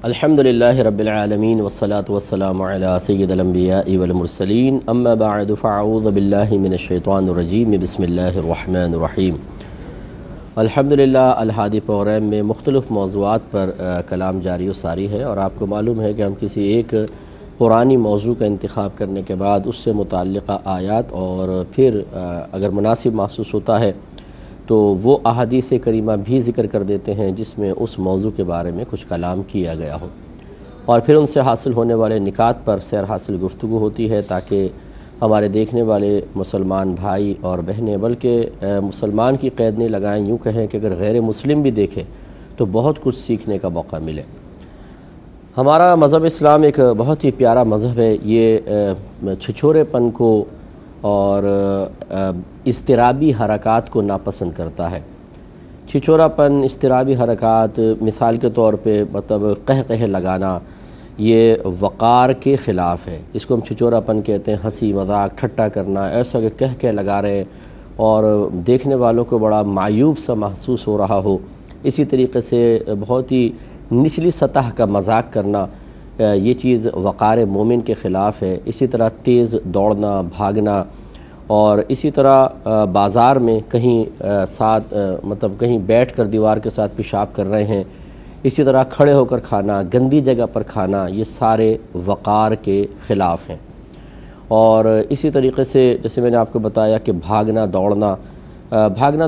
الحمدللہ رب العالمین والصلاة والسلام علی سید الانبیاء والمرسلین اما بعد فاعوذ باللہ من الشیطان الرجیم بسم اللہ الرحمن الرحیم۔ الحمدللہ الہادی پروگرام میں مختلف موضوعات پر کلام جاری و ساری ہے، اور آپ کو معلوم ہے کہ ہم کسی ایک قرآنی موضوع کا انتخاب کرنے کے بعد اس سے متعلقہ آیات اور پھر اگر مناسب محسوس ہوتا ہے تو وہ احادیث کریمہ بھی ذکر کر دیتے ہیں جس میں اس موضوع کے بارے میں کچھ کلام کیا گیا ہو، اور پھر ان سے حاصل ہونے والے نکات پر سیر حاصل گفتگو ہوتی ہے تاکہ ہمارے دیکھنے والے مسلمان بھائی اور بہنیں بلکہ مسلمان کی قید نہیں لگائیں، یوں کہیں کہ اگر غیر مسلم بھی دیکھے تو بہت کچھ سیکھنے کا موقع ملے۔ ہمارا مذہب اسلام ایک بہت ہی پیارا مذہب ہے، یہ چھچورے پن کو اور اضطرابی حرکات کو ناپسند کرتا ہے۔ چھچورا پن، اضطرابی حرکات، مثال کے طور پہ مطلب قہقہے لگانا، یہ وقار کے خلاف ہے۔ اس کو ہم چھچورا پن کہتے ہیں، ہنسی مذاق ٹھٹا کرنا، ایسا کہ کہہ لگا رہے ہیں اور دیکھنے والوں کو بڑا معیوب سا محسوس ہو رہا ہو۔ اسی طریقے سے بہت ہی نچلی سطح کا مذاق کرنا، یہ چیز وقار مومن کے خلاف ہے۔ اسی طرح تیز دوڑنا، بھاگنا، اور اسی طرح بازار میں کہیں ساتھ مطلب کہیں بیٹھ کر دیوار کے ساتھ پیشاب کر رہے ہیں، اسی طرح کھڑے ہو کر کھانا، گندی جگہ پر کھانا، یہ سارے وقار کے خلاف ہیں۔ اور اسی طریقے سے جیسے میں نے آپ کو بتایا کہ بھاگنا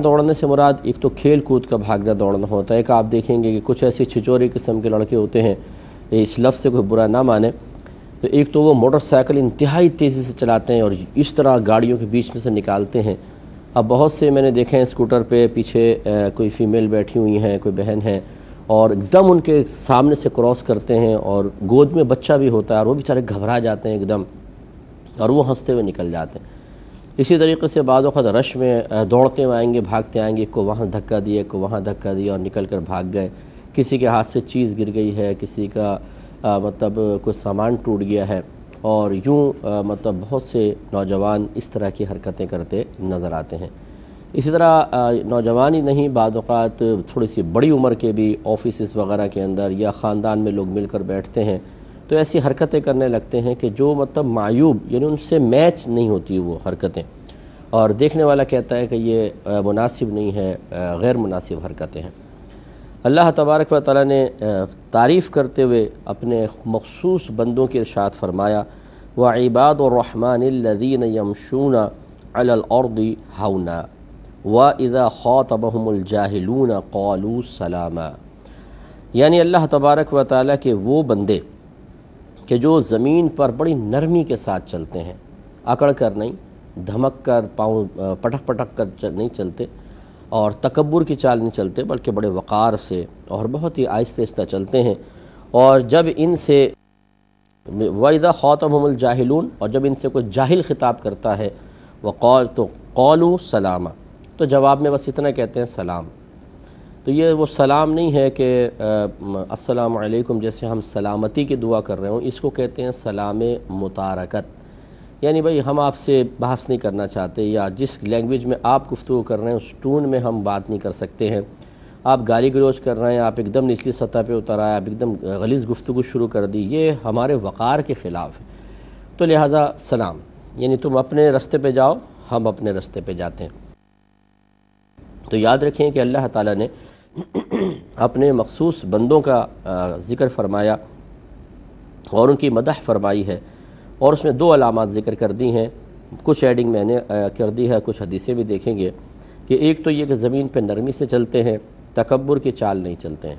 دوڑنے سے مراد ایک تو کھیل کود کا بھاگنا دوڑنا ہوتا ہے، ایک آپ دیکھیں گے کہ کچھ ایسی چھچوری قسم کے لڑکے ہوتے ہیں، اس لفظ سے کوئی برا نہ مانے، تو ایک تو وہ موٹر سائیکل انتہائی تیزی سے چلاتے ہیں اور اس طرح گاڑیوں کے بیچ میں سے نکالتے ہیں۔ اب بہت سے میں نے دیکھے ہیں اسکوٹر پہ پیچھے کوئی فیمیل بیٹھی ہوئی ہیں، کوئی بہن ہے، اور ایک دم ان کے سامنے سے کراس کرتے ہیں اور گود میں بچہ بھی ہوتا ہے اور وہ بیچارے گھبرا جاتے ہیں ایک دم، اور وہ ہنستے ہوئے نکل جاتے ہیں۔ اسی طریقے سے بعض اوقات رش میں دوڑتے ہوئے آئیں گے، بھاگتے آئیں گے، ایک کو وہاں دھکا دیا، ایک کو وہاں دھکا دیا اور نکل کر بھاگ گئے۔ کسی کے ہاتھ سے چیز گر گئی ہے، کسی کا مطلب کوئی سامان ٹوٹ گیا ہے، اور یوں مطلب بہت سے نوجوان اس طرح کی حرکتیں کرتے نظر آتے ہیں۔ اسی طرح نوجوان ہی نہیں، بعض اوقات تھوڑی سی بڑی عمر کے بھی آفیسز وغیرہ کے اندر یا خاندان میں لوگ مل کر بیٹھتے ہیں تو ایسی حرکتیں کرنے لگتے ہیں کہ جو مطلب معیوب، یعنی ان سے میچ نہیں ہوتی وہ حرکتیں، اور دیکھنے والا کہتا ہے کہ یہ مناسب نہیں ہے، غیر مناسب حرکتیں ہیں۔ اللہ تبارک و تعالیٰ نے تعریف کرتے ہوئے اپنے مخصوص بندوں کی ارشاد فرمایا، وَعِبَادُ الرَّحْمَنِ الَّذِينَ يَمْشُونَ عَلَى الْأَرْضِ هَوْنًا وَإِذَا خَاطَبَهُمُ الْجَاهِلُونَ قَالُوا سَلَامًا، یعنی اللہ تبارک و تعالیٰ کے وہ بندے کہ جو زمین پر بڑی نرمی کے ساتھ چلتے ہیں، اکڑ کر نہیں، دھمک کر پاؤں پٹک کر نہیں چلتے، اور تکبر کی چال نہیں چلتے، بلکہ بڑے وقار سے اور بہت ہی آہستہ آہستہ چلتے ہیں۔ اور جب ان سے وَإِذَا خَاطَبَهُمُ الْجَاهِلُونَ، اور جب ان سے کوئی جاہل خطاب کرتا ہے تو قَالُوا سَلَامًا، تو جواب میں بس اتنا کہتے ہیں سلام۔ تو یہ وہ سلام نہیں ہے کہ السلام علیکم جیسے ہم سلامتی کی دعا کر رہے ہوں، اس کو کہتے ہیں سلام متارکت، یعنی بھئی ہم آپ سے بحث نہیں کرنا چاہتے، یا جس لینگویج میں آپ گفتگو کر رہے ہیں اس ٹون میں ہم بات نہیں کر سکتے ہیں۔ آپ گالی گلوچ کر رہے ہیں، آپ ایک دم نچلی سطح پہ اتر آئے، آپ ایک دم غلیظ گفتگو شروع کر دی، یہ ہمارے وقار کے خلاف ہے۔ تو لہٰذا سلام، یعنی تم اپنے رستے پہ جاؤ، ہم اپنے رستے پہ جاتے ہیں۔ تو یاد رکھیں کہ اللہ تعالیٰ نے اپنے مخصوص بندوں کا ذکر فرمایا اور ان کی مدح فرمائی ہے، اور اس میں دو علامات ذکر کر دی ہیں، کچھ ایڈنگ میں نے کر دی ہے، کچھ حدیثیں بھی دیکھیں گے، کہ ایک تو یہ کہ زمین پہ نرمی سے چلتے ہیں، تکبر کی چال نہیں چلتے ہیں۔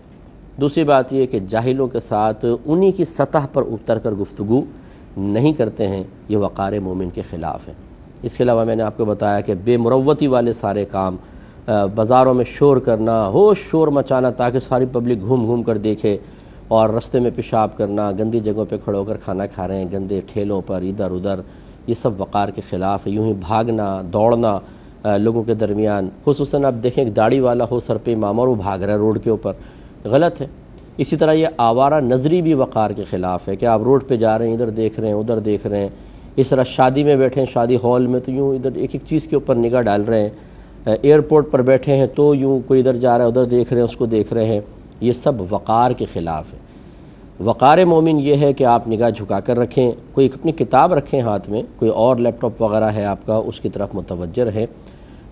دوسری بات یہ کہ جاہلوں کے ساتھ انہی کی سطح پر اتر کر گفتگو نہیں کرتے ہیں، یہ وقار مومن کے خلاف ہے۔ اس کے علاوہ میں نے آپ کو بتایا کہ بے مروتی والے سارے کام، بازاروں میں شور کرنا، شور مچانا تاکہ ساری پبلک گھوم کر دیکھے، اور رستے میں پیشاب کرنا، گندی جگہوں پہ کھڑے ہو کر کھانا کھا رہے ہیں، گندے ٹھیلوں پر ادھر ادھر، یہ سب وقار کے خلاف ہے۔ یوں ہی بھاگنا دوڑنا لوگوں کے درمیان، خصوصاً آپ دیکھیں ایک داڑھی والا ہو سر پہ امامہ اور وہ بھاگ رہا ہے روڈ کے اوپر، غلط ہے۔ اسی طرح یہ آوارہ نظری بھی وقار کے خلاف ہے کہ آپ روڈ پہ جا رہے ہیں، ادھر دیکھ رہے ہیں ادھر دیکھ رہے ہیں۔ اس طرح شادی میں بیٹھے ہیں، شادی ہال میں، تو یوں ادھر ایک چیز کے اوپر نگاہ ڈال رہے ہیں، ایئرپورٹ پر بیٹھے ہیں تو یوں کوئی ادھر جا رہا ہے ادھر دیکھ رہے ہیں، اس کو دیکھ رہے ہیں، یہ سب وقار کے خلاف ہے۔ وقار مومن یہ ہے کہ آپ نگاہ جھکا کر رکھیں، کوئی اپنی کتاب رکھیں ہاتھ میں، کوئی اور لیپ ٹاپ وغیرہ ہے آپ کا اس کی طرف متوجہ رہیں۔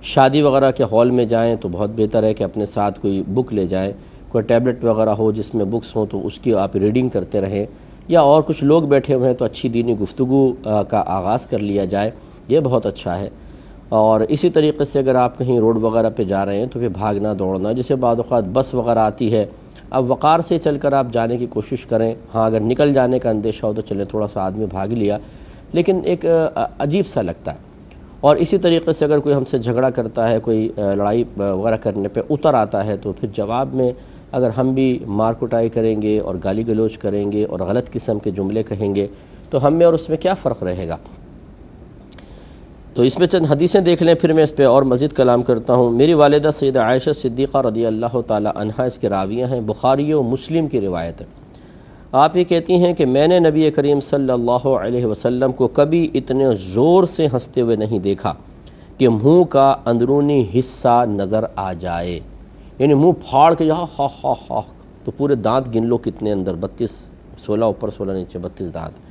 شادی وغیرہ کے ہال میں جائیں تو بہت بہتر ہے کہ اپنے ساتھ کوئی بک لے جائیں، کوئی ٹیبلٹ وغیرہ ہو جس میں بکس ہوں تو اس کی آپ ریڈنگ کرتے رہیں، یا اور کچھ لوگ بیٹھے ہوئے ہیں تو اچھی دینی گفتگو کا آغاز کر لیا جائے، یہ بہت اچھا ہے۔ اور اسی طریقے سے اگر آپ کہیں روڈ وغیرہ پہ جا رہے ہیں تو پھر بھاگنا دوڑنا، جسے بعض اوقات بس وغیرہ آتی ہے، اب وقار سے چل کر آپ جانے کی کوشش کریں۔ ہاں اگر نکل جانے کا اندیشہ ہو تو چلیں، تھوڑا سا آدمی بھاگ لیا، لیکن ایک عجیب سا لگتا ہے۔ اور اسی طریقے سے اگر کوئی ہم سے جھگڑا کرتا ہے، کوئی لڑائی وغیرہ کرنے پہ اتر آتا ہے، تو پھر جواب میں اگر ہم بھی مار کٹائی کریں گے اور گالی گلوچ کریں گے اور غلط قسم کے جملے کہیں گے تو ہم میں اور اس میں کیا فرق رہے گا؟ تو اس میں چند حدیثیں دیکھ لیں، پھر میں اس پہ اور مزید کلام کرتا ہوں۔ میری والدہ سیدہ عائشہ صدیقہ رضی اللہ تعالی عنہا اس کے راویہ ہیں، بخاری و مسلم کی روایت ہے۔ آپ یہ کہتی ہیں کہ میں نے نبی کریم صلی اللہ علیہ وسلم کو کبھی اتنے زور سے ہنستے ہوئے نہیں دیکھا کہ منہ کا اندرونی حصہ نظر آ جائے، یعنی منہ پھاڑ کے یہاں ہا ہا ہا، تو پورے دانت گن لو کتنے اندر، 32، 16 اوپر 16 نیچے، 32 دانت،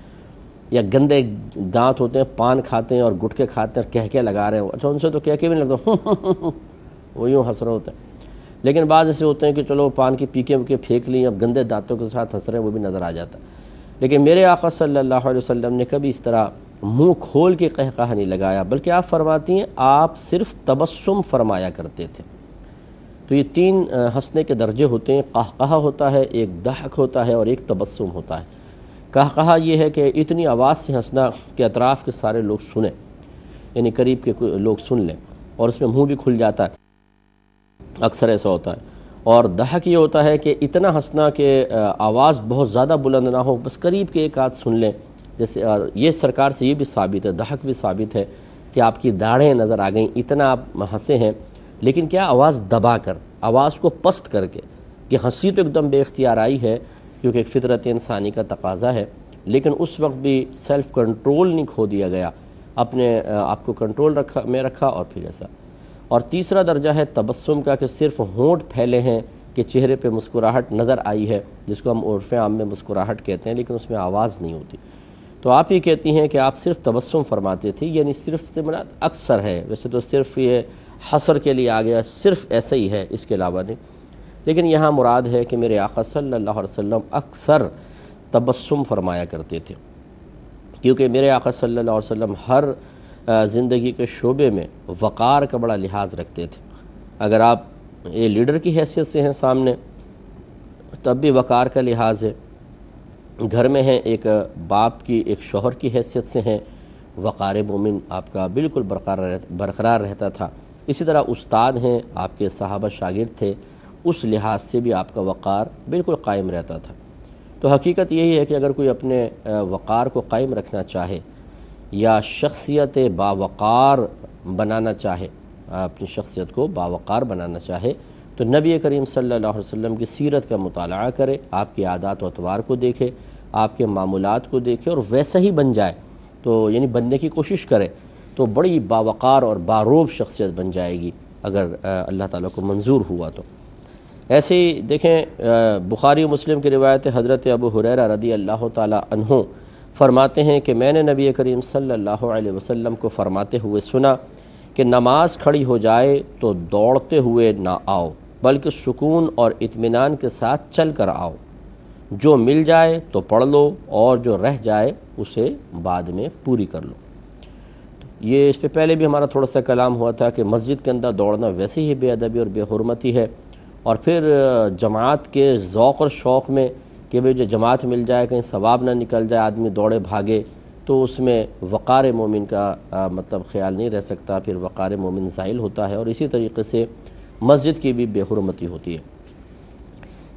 یا گندے دانت ہوتے ہیں، پان کھاتے ہیں اور گٹکے کھاتے ہیں اور کہہ کے لگا رہے ہیں، اچھا ان سے تو کہہ کے بھی نہیں لگتا، وہ یوں ہنس رہا ہوتا ہے۔ لیکن بعض ایسے ہوتے ہیں کہ چلو پان کی پیکے وکے پھینک لی، اب گندے دانتوں کے ساتھ ہنس رہے ہیں، وہ بھی نظر آ جاتا ہے۔ لیکن میرے آقا صلی اللہ علیہ وسلم نے کبھی اس طرح منہ کھول کے قہقہہ نہیں لگایا، بلکہ آپ فرماتی ہیں آپ صرف تبسم فرمایا کرتے تھے۔ تو یہ 3 ہنسنے کے درجے ہوتے ہیں، قہقہہ ہوتا ہے، ایک ضحک ہوتا ہے اور ایک تبسم ہوتا ہے۔ قہقہہ یہ ہے کہ اتنی آواز سے ہنسنا کہ اطراف کے سارے لوگ سنیں، یعنی قریب کے لوگ سن لیں، اور اس میں منہ بھی کھل جاتا ہے، اکثر ایسا ہوتا ہے۔ اور ضحک یہ ہوتا ہے کہ اتنا ہنسنا کہ آواز بہت زیادہ بلند نہ ہو، بس قریب کے ایک آدھ سن لیں، جیسے یہ سرکار سے یہ بھی ثابت ہے، ضحک بھی ثابت ہے کہ آپ کی داڑھیں نظر آ گئیں، اتنا آپ ہنسے ہیں، لیکن کیا آواز دبا کر، آواز کو پست کر کے، کہ ہنسی تو ایک دم بے اختیار آئی ہے کیونکہ ایک فطرت انسانی کا تقاضا ہے، لیکن اس وقت بھی سیلف کنٹرول نہیں کھو دیا گیا، اپنے آپ کو کنٹرول رکھا اور پھر ایسا۔ اور تیسرا درجہ ہے تبسم کا، کہ صرف ہونٹ پھیلے ہیں کہ چہرے پہ مسکراہٹ نظر آئی ہے، جس کو ہم عرف عام میں مسکراہٹ کہتے ہیں، لیکن اس میں آواز نہیں ہوتی۔ تو آپ یہ کہتی ہیں کہ آپ صرف تبسم فرماتے تھے، یعنی صرف سے مراد اکثر ہے، ویسے تو صرف یہ حصر کے لیے آ گیا، صرف ایسا ہی ہے، اس کے علاوہ نہیں، لیکن یہاں مراد ہے کہ میرے آقا صلی اللہ علیہ وسلم اکثر تبسم فرمایا کرتے تھے، کیونکہ میرے آقا صلی اللہ علیہ وسلم ہر زندگی کے شعبے میں وقار کا بڑا لحاظ رکھتے تھے۔ اگر آپ یہ لیڈر کی حیثیت سے ہیں سامنے، تب بھی وقار کا لحاظ ہے، گھر میں ہیں ایک باپ کی، ایک شوہر کی حیثیت سے ہیں، وقار مومن آپ کا بالکل برقرار رہتا تھا۔ اسی طرح استاد ہیں، آپ کے صحابہ شاگرد تھے، اس لحاظ سے بھی آپ کا وقار بالکل قائم رہتا تھا۔ تو حقیقت یہی ہے کہ اگر کوئی اپنے وقار کو قائم رکھنا چاہے یا شخصیت باوقار بنانا چاہے، اپنی شخصیت کو باوقار بنانا چاہے، تو نبی کریم صلی اللہ علیہ وسلم کی سیرت کا مطالعہ کرے، آپ کی عادات و اطوار کو دیکھے، آپ کے معمولات کو دیکھے اور ویسا ہی بن جائے، تو یعنی بننے کی کوشش کرے، تو بڑی باوقار اور باروب شخصیت بن جائے گی، اگر اللہ تعالیٰ کو منظور ہوا تو۔ ایسے ہی دیکھیں بخاری و مسلم کی روایت حضرت ابو ہریرہ رضی اللہ تعالی عنہ فرماتے ہیں کہ میں نے نبی کریم صلی اللہ علیہ وسلم کو فرماتے ہوئے سنا کہ نماز کھڑی ہو جائے تو دوڑتے ہوئے نہ آؤ، بلکہ سکون اور اطمینان کے ساتھ چل کر آؤ، جو مل جائے تو پڑھ لو اور جو رہ جائے اسے بعد میں پوری کر لو۔ یہ اس پہ پہلے بھی ہمارا تھوڑا سا کلام ہوا تھا کہ مسجد کے اندر دوڑنا ویسے ہی بے ادبی اور بے حرمتی ہے، اور پھر جماعت کے ذوق اور شوق میں کہ بھئی جو جماعت مل جائے، کہیں ثواب نہ نکل جائے، آدمی دوڑے بھاگے، تو اس میں وقار مومن کا مطلب خیال نہیں رہ سکتا، پھر وقار مومن زائل ہوتا ہے، اور اسی طریقے سے مسجد کی بھی بے حرمتی ہوتی ہے۔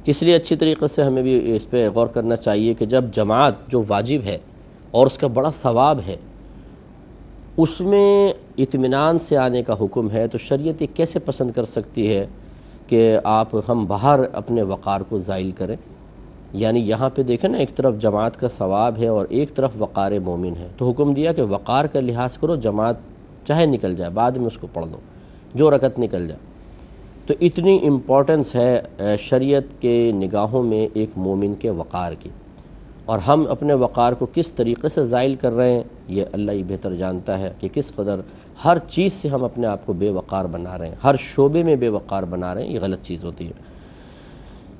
اس لیے اچھی طریقے سے ہمیں بھی اس پہ غور کرنا چاہیے کہ جب جماعت جو واجب ہے اور اس کا بڑا ثواب ہے، اس میں اطمینان سے آنے کا حکم ہے، تو شریعت یہ کیسے پسند کر سکتی ہے کہ ہم باہر اپنے وقار کو زائل کریں؟ یعنی یہاں پہ دیکھیں نا، ایک طرف جماعت کا ثواب ہے اور ایک طرف وقار مومن ہے، تو حکم دیا کہ وقار کا لحاظ کرو، جماعت چاہے نکل جائے، بعد میں اس کو پڑھ لو، جو رکعت نکل جائے۔ تو اتنی امپورٹنس ہے شریعت کے نگاہوں میں ایک مومن کے وقار کی۔ اور ہم اپنے وقار کو کس طریقے سے زائل کر رہے ہیں یہ اللہ ہی بہتر جانتا ہے کہ کس قدر ہر چیز سے ہم اپنے آپ کو بے وقار بنا رہے ہیں، ہر شعبے میں بے وقار بنا رہے ہیں، یہ غلط چیز ہوتی ہے۔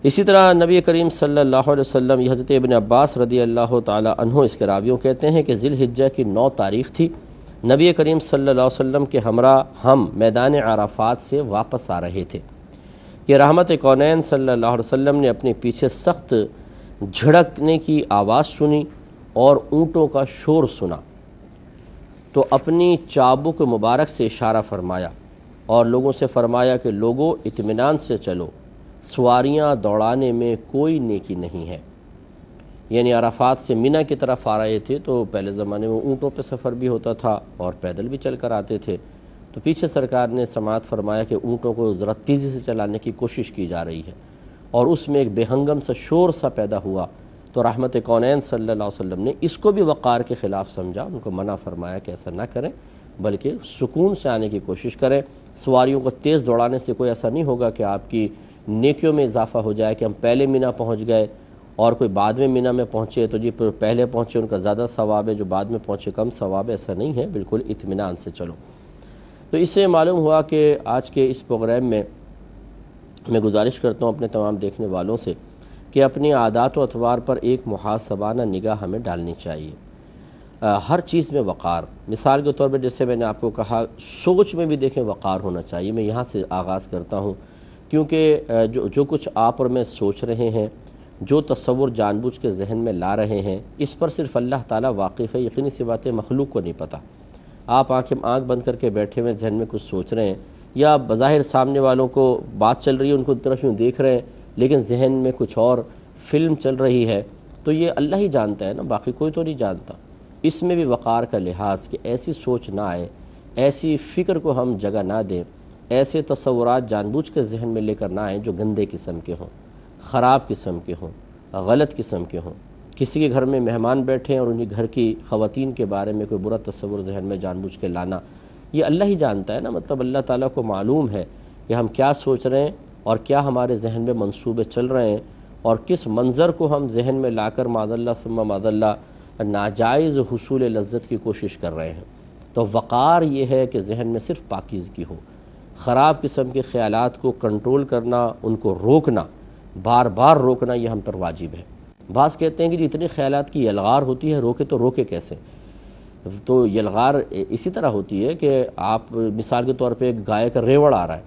اسی طرح نبی کریم صلی اللہ علیہ وسلم، یہ حضرت ابن عباس رضی اللہ تعالی عنہ اس کے راویوں کہتے ہیں کہ ذی الحجہ کی 9 تاریخ تھی، نبی کریم صلی اللہ علیہ وسلم کے ہمراہ ہم میدان عرفات سے واپس آ رہے تھے کہ رحمت کونین صلی اللہ علیہ وسلم نے اپنے پیچھے سخت جھڑکنے کی آواز سنی اور اونٹوں کا شور سنا، تو اپنی چابک مبارک سے اشارہ فرمایا اور لوگوں سے فرمایا کہ لوگوں اطمینان سے چلو، سواریاں دوڑانے میں کوئی نیکی نہیں ہے۔ یعنی عرفات سے منی کی طرف آ رہے تھے تو پہلے زمانے میں اونٹوں پہ سفر بھی ہوتا تھا اور پیدل بھی چل کر آتے تھے، تو پیچھے سرکار نے سماعت فرمایا کہ اونٹوں کو ذرا تیزی سے چلانے کی کوشش کی جا رہی ہے، اور اس میں ایک بے ہنگم سا شور سا پیدا ہوا، تو رحمت کونین صلی اللہ علیہ وسلم نے اس کو بھی وقار کے خلاف سمجھا، ان کو منع فرمایا کہ ایسا نہ کریں بلکہ سکون سے آنے کی کوشش کریں۔ سواریوں کو تیز دوڑانے سے کوئی ایسا نہیں ہوگا کہ آپ کی نیکیوں میں اضافہ ہو جائے کہ ہم پہلے منی پہنچ گئے اور کوئی بعد میں منی میں پہنچے تو جی پہلے پہنچے ان کا زیادہ ثواب ہے، جو بعد میں پہنچے کم ثواب ہے، ایسا نہیں ہے، بالکل اطمینان سے چلو۔ تو اس سے معلوم ہوا کہ آج کے اس پروگرام میں گزارش کرتا ہوں اپنے تمام دیکھنے والوں سے کہ اپنی عادات و اطوار پر ایک محاسبانہ نگاہ ہمیں ڈالنی چاہیے۔ ہر چیز میں وقار، مثال کے طور پہ جیسے میں نے آپ کو کہا سوچ میں بھی دیکھیں وقار ہونا چاہیے۔ میں یہاں سے آغاز کرتا ہوں کیونکہ جو کچھ آپ اور میں سوچ رہے ہیں، جو تصور جان بوجھ کے ذہن میں لا رہے ہیں، اس پر صرف اللہ تعالیٰ واقف ہے، یقینی سی بات ہے مخلوق کو نہیں پتہ۔ آپ آنکھ بند کر کے بیٹھے ہوئے ذہن میں کچھ سوچ رہے ہیں، یا بظاہر سامنے والوں کو بات چل رہی ہے ان کو طرف یوں دیکھ رہے ہیں لیکن ذہن میں کچھ اور فلم چل رہی ہے، تو یہ اللہ ہی جانتا ہے نا، باقی کوئی تو نہیں جانتا۔ اس میں بھی وقار کا لحاظ کہ ایسی سوچ نہ آئے، ایسی فکر کو ہم جگہ نہ دیں، ایسے تصورات جان بوجھ کے ذہن میں لے کر نہ آئیں جو گندے قسم کے ہوں، خراب قسم کے ہوں، غلط قسم کے ہوں۔ کسی کے گھر میں مہمان بیٹھے ہیں اور انہیں گھر کی خواتین کے بارے میں کوئی برا تصور ذہن میں جان بوجھ کے لانا، یہ اللہ ہی جانتا ہے نا، مطلب اللہ تعالیٰ کو معلوم ہے کہ ہم کیا سوچ رہے ہیں اور کیا ہمارے ذہن میں منصوبے چل رہے ہیں، اور کس منظر کو ہم ذہن میں لا کر معاذ اللہ ثم معاذ اللہ ناجائز حصول لذت کی کوشش کر رہے ہیں۔ تو وقار یہ ہے کہ ذہن میں صرف پاکیزگی ہو، خراب قسم کے خیالات کو کنٹرول کرنا، ان کو روکنا، بار بار روکنا، یہ ہم پر واجب ہے۔ بعض کہتے ہیں کہ اتنے خیالات کی یلغار ہوتی ہے، روکے تو روکے کیسے؟ تو یلغار اسی طرح ہوتی ہے کہ آپ مثال کے طور پہ ایک گائے کا ریوڑ آ رہا ہے،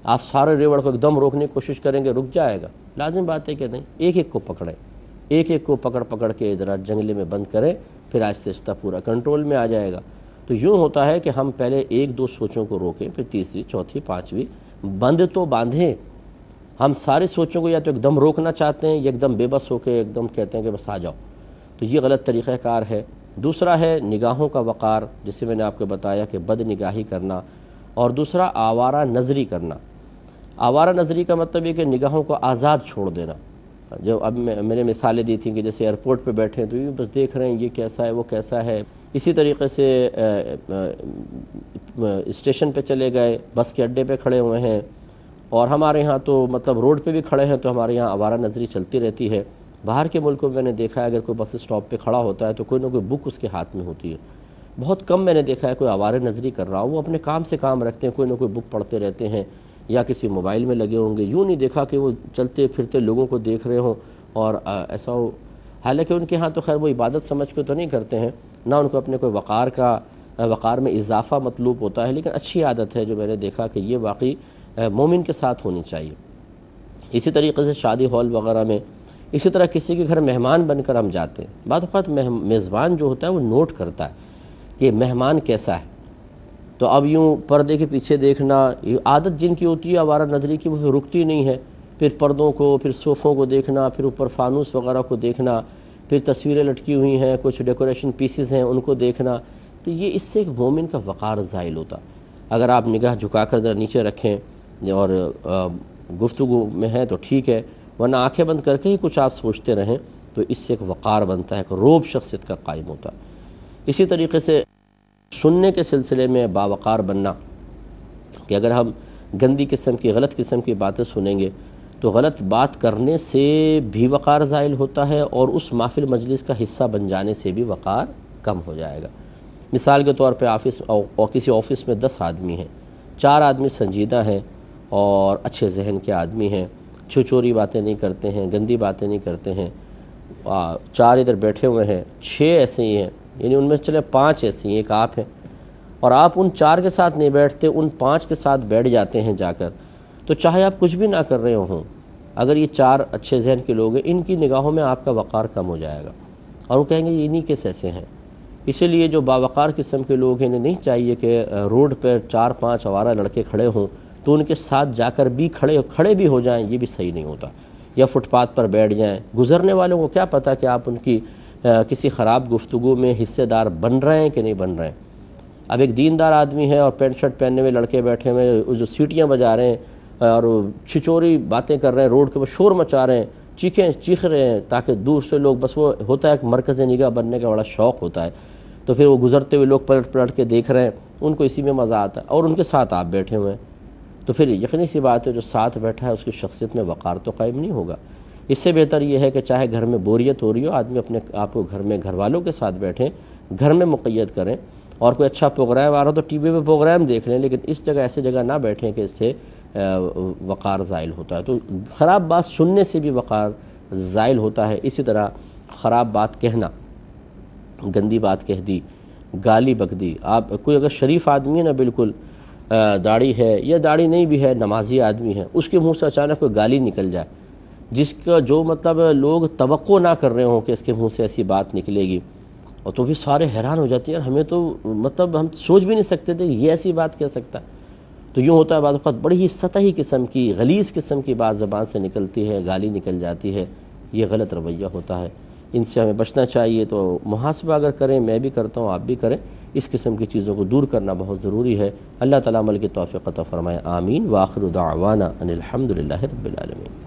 آپ سارے ریوڑ کو ایک دم روکنے کی کوشش کریں گے، رک جائے گا؟ لازم بات ہے کہ نہیں، ایک ایک کو پکڑیں، ایک ایک کو پکڑ کے ادھر جنگلے میں بند کریں، پھر آہستہ آہستہ پورا کنٹرول میں آ جائے گا۔ تو یوں ہوتا ہے کہ ہم پہلے ایک دو سوچوں کو روکیں، پھر تیسری، چوتھی، پانچویں، بند تو باندھیں۔ ہم ساری سوچوں کو یا تو ایک دم روکنا چاہتے ہیں یا ایک دم بے بس ہو کے ایک دم کہتے ہیں کہ بس آ جاؤ، تو یہ غلط طریقہ کار ہے۔ دوسرا ہے نگاہوں کا وقار، جسے میں نے آپ کو بتایا کہ بد نگاہی کرنا، اور دوسرا آوارہ نظری کرنا۔ آوارہ نظری کا مطلب یہ کہ نگاہوں کو آزاد چھوڑ دینا۔ جو اب میں نے مثالیں دی تھیں کہ جیسے ایئرپورٹ پہ بیٹھے ہیں تو یہ بس دیکھ رہے ہیں یہ کیسا ہے وہ کیسا ہے، اسی طریقے سے اسٹیشن پہ چلے گئے، بس کے اڈے پہ کھڑے ہوئے ہیں، اور ہمارے ہاں تو مطلب روڈ پہ بھی کھڑے ہیں تو ہمارے یہاں آوارہ نظری چلتی رہتی ہے۔ باہر کے ملکوں میں نے دیکھا ہے اگر کوئی بس اسٹاپ پہ کھڑا ہوتا ہے تو کوئی نہ کوئی بک اس کے ہاتھ میں ہوتی ہے۔ بہت کم میں نے دیکھا ہے کوئی آوارہ نظری کر رہا ہو، وہ اپنے کام سے کام رکھتے ہیں، کوئی نہ کوئی بک پڑھتے رہتے ہیں یا کسی موبائل میں لگے ہوں گے۔ یوں نہیں دیکھا کہ وہ چلتے پھرتے لوگوں کو دیکھ رہے ہوں اور ایسا ہو، حالانکہ ان کے ہاں تو خیر وہ عبادت سمجھ کے تو نہیں کرتے ہیں، نہ ان کو اپنے کوئی وقار میں اضافہ مطلوب ہوتا ہے، لیکن اچھی عادت ہے جو میں نے دیکھا کہ یہ واقعی مومن کے ساتھ ہونی چاہیے۔ اسی طریقے سے شادی ہال وغیرہ میں، اسی طرح کسی کے گھر مہمان بن کر ہم جاتے ہیں، بعض اوقات میزبان جو ہوتا ہے وہ نوٹ کرتا ہے کہ مہمان کیسا ہے، تو اب یوں پردے کے پیچھے دیکھنا، یہ عادت جن کی ہوتی ہے آوارہ نظری کی، وہ رکتی نہیں ہے، پھر پردوں کو، پھر صوفوں کو دیکھنا، پھر اوپر فانوس وغیرہ کو دیکھنا، پھر تصویریں لٹکی ہوئی ہیں، کچھ ڈیکوریشن پیسز ہیں ان کو دیکھنا، تو یہ اس سے ایک مومن کا وقار زائل ہوتا۔ اگر آپ نگاہ جھکا کر ذرا نیچے رکھیں اور گفتگو میں ہیں تو ٹھیک ہے، ورنہ آنکھیں بند کر کے ہی کچھ آپ سوچتے رہیں تو اس سے ایک وقار بنتا ہے، ایک روب شخصیت کا قائم ہوتا ہے۔ اسی طریقے سے سننے کے سلسلے میں باوقار بننا، کہ اگر ہم گندی قسم کی، غلط قسم کی باتیں سنیں گے تو غلط بات کرنے سے بھی وقار زائل ہوتا ہے اور اس محفل مجلس کا حصہ بن جانے سے بھی وقار کم ہو جائے گا۔ مثال کے طور پہ کسی آفس میں 10 آدمی ہیں، 4 آدمی سنجیدہ ہیں اور اچھے ذہن کے آدمی ہیں، چوری باتیں نہیں کرتے ہیں، گندی باتیں نہیں کرتے ہیں، 4 ادھر بیٹھے ہوئے ہیں، 6 ایسے ہی ہیں، یعنی ان میں چلے 5 ایسے ہیں، ایک آپ ہیں، اور آپ ان 4 کے ساتھ نہیں بیٹھتے، ان 5 کے ساتھ بیٹھ جاتے ہیں جا کر، تو چاہے آپ کچھ بھی نہ کر رہے ہوں، اگر یہ 4 اچھے ذہن کے لوگ ہیں، ان کی نگاہوں میں آپ کا وقار کم ہو جائے گا اور وہ کہیں گے یہ انہی کیسے ایسے ہیں۔ اسی لیے جو باوقار قسم کے لوگ ہیں انہیں نہیں چاہیے کہ روڈ پر 4-5 آوارہ لڑکے کھڑے ہوں تو ان کے ساتھ جا کر بھی کھڑے بھی ہو جائیں، یہ بھی صحیح نہیں ہوتا، یا فٹ پاتھ پر بیٹھ جائیں۔ گزرنے والوں کو کیا پتہ کہ آپ ان کی کسی خراب گفتگو میں حصے دار بن رہے ہیں کہ نہیں بن رہے ہیں۔ اب ایک دیندار آدمی ہے اور پینٹ شرٹ پہنے ہوئے لڑکے بیٹھے ہوئے جو سیٹیاں بجا رہے ہیں اور چھچوری باتیں کر رہے ہیں، روڈ کے اوپر شور مچا رہے ہیں، چیخ رہے ہیں تاکہ دور سے لوگ، بس وہ ہوتا ہے کہ مرکز نگاہ بننے کا بڑا شوق ہوتا ہے، تو پھر وہ گزرتے ہوئے لوگ پلٹ کے دیکھ رہے ہیں، ان کو اسی میں مزہ آتا ہے، اور ان کے ساتھ آپ بیٹھے ہوئے ہیں، تو پھر یقینی سی بات ہے جو ساتھ بیٹھا ہے اس کی شخصیت میں وقار تو قائم نہیں ہوگا۔ اس سے بہتر یہ ہے کہ چاہے گھر میں بوریت ہو رہی ہو، آدمی اپنے آپ کو گھر میں گھر والوں کے ساتھ بیٹھیں، گھر میں مقید کریں، اور کوئی اچھا پروگرام آ رہا تو ٹی وی پہ پروگرام دیکھ لیں، لیکن اس جگہ ایسی جگہ نہ بیٹھیں کہ اس سے وقار زائل ہوتا ہے۔ تو خراب بات سننے سے بھی وقار زائل ہوتا ہے۔ اسی طرح خراب بات کہنا، گندی بات کہہ دی، گالی بک دی، آپ کوئی اگر شریف آدمی ہے نا، بالکل داڑھی ہے یا داڑھی نہیں بھی ہے، نمازی آدمی ہے، اس کے منہ سے اچانک کوئی گالی نکل جائے جس کا جو مطلب لوگ توقع نہ کر رہے ہوں کہ اس کے منہ سے ایسی بات نکلے گی، اور تو بھی سارے حیران ہو جاتے ہیں، یار ہمیں تو مطلب ہم سوچ بھی نہیں سکتے تھے یہ ایسی بات کہہ سکتا ہے۔ تو یوں ہوتا ہے بعض اوقات بڑی ہی سطحی قسم کی، غلیظ قسم کی بات زبان سے نکلتی ہے، گالی نکل جاتی ہے، یہ غلط رویہ ہوتا ہے، ان سے ہمیں بچنا چاہیے۔ تو محاسبہ اگر کریں، میں بھی کرتا ہوں، آپ بھی کریں، اس قسم کی چیزوں کو دور کرنا بہت ضروری ہے۔ اللہ تعالیٰ عمل کی توفیق عطا فرمائے، آمین۔ وآخر دعوانا ان الحمد للہ رب العالمین۔